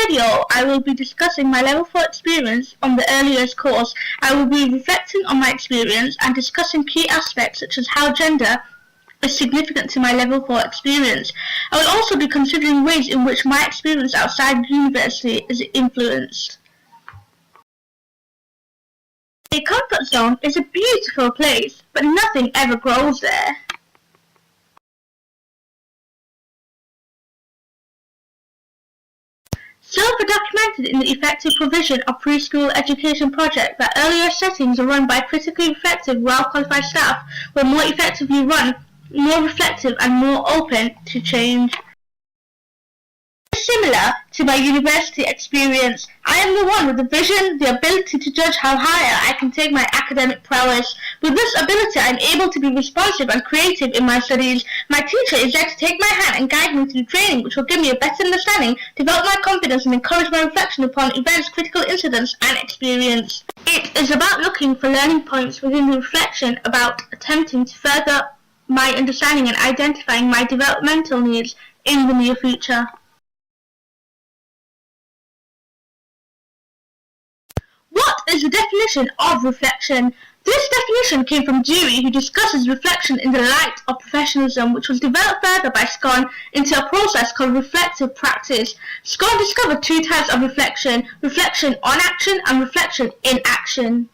video, I will be discussing my Level 4 experience on the early years course. I will be reflecting on my experience and discussing key aspects such as how gender is significant to my Level 4 experience. I will also be considering ways in which my experience outside university is influenced. A comfort zone is a beautiful place, but nothing ever grows there. Silver documented in the effective provision of preschool education project that earlier settings are run by critically reflective, well-qualified staff were more effectively run, more reflective and more open to change. Similar to my university experience, I am the one with the vision, the ability to judge how higher I can take my academic prowess. With this ability, I am able to be responsive and creative in my studies. My teacher is there to take my hand and guide me through training, which will give me a better understanding, develop my confidence and encourage my reflection upon events, critical incidents and experience. It is about looking for learning points within the reflection, about attempting to further my understanding and identifying my developmental needs in the near future. What is the definition of reflection? This definition came from Dewey, who discusses reflection in the light of professionalism, which was developed further by Scone into a process called reflective practice. Scone discovered two types of reflection: reflection on action and reflection in action.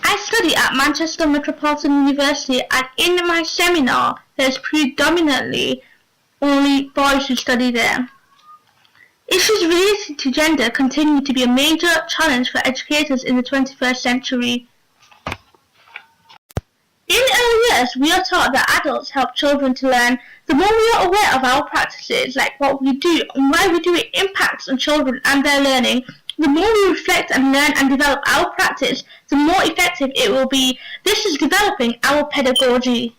I study at Manchester Metropolitan University, and in my seminar there's predominantly only boys who study there. Issues related to gender continue to be a major challenge for educators in the 21st century. In early years, we are taught that adults help children to learn. The more we are aware of our practices, like what we do and why we do it impacts on children and their learning, the more we reflect and learn and develop our practice, the more effective it will be. This is developing our pedagogy.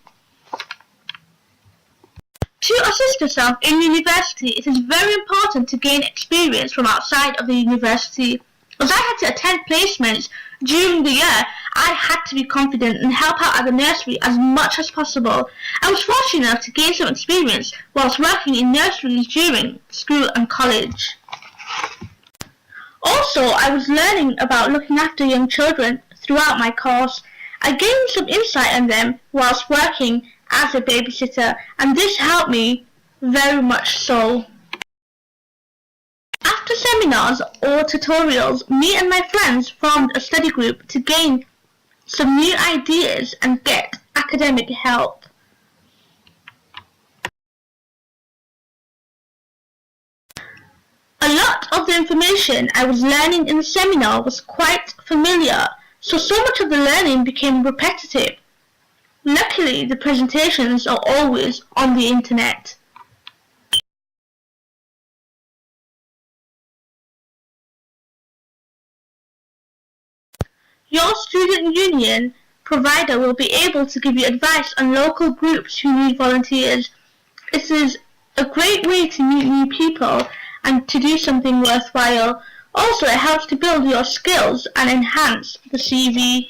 To assist yourself in university, it is very important to gain experience from outside of the university. As I had to attend placements during the year, I had to be confident and help out at the nursery as much as possible. I was fortunate enough to gain some experience whilst working in nurseries during school and college. Also, I was learning about looking after young children throughout my course. I gained some insight on them whilst working as a babysitter, and this helped me very much so. After seminars or tutorials, me and my friends formed a study group to gain some new ideas and get academic help. A lot of the information I was learning in the seminar was quite familiar, so much of the learning became repetitive. Luckily, the presentations are always on the internet. Your student union provider will be able to give you advice on local groups who need volunteers. This is a great way to meet new people and to do something worthwhile. Also, it helps to build your skills and enhance the CV.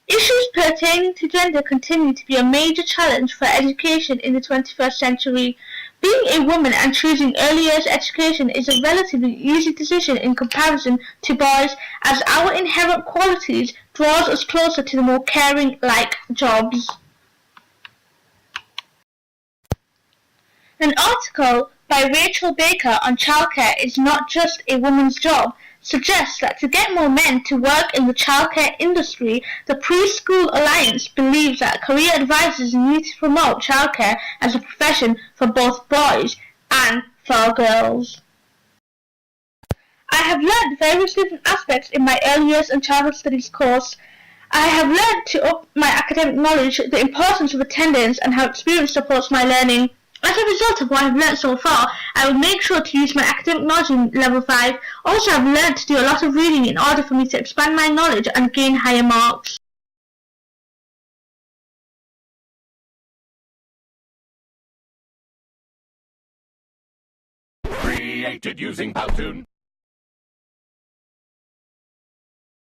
Issues pertaining to gender continue to be a major challenge for education in the 21st century. Being a woman and choosing early years education is a relatively easy decision in comparison to boys, as our inherent qualities draws us closer to the more caring-like jobs. An article by Rachel Baker on childcare is not just a woman's job suggests that to get more men to work in the childcare industry, the Preschool Alliance believes that career advisors need to promote childcare as a profession for both boys and for girls. I have learned various different aspects in my early years and childhood studies course. I have learned to up my academic knowledge, the importance of attendance, and how experience supports my learning. As a result of what I have learned so far, I will make sure to use my academic knowledge in Level 5. Also, I have learned to do a lot of reading in order for me to expand my knowledge and gain higher marks. Created using Powtoon.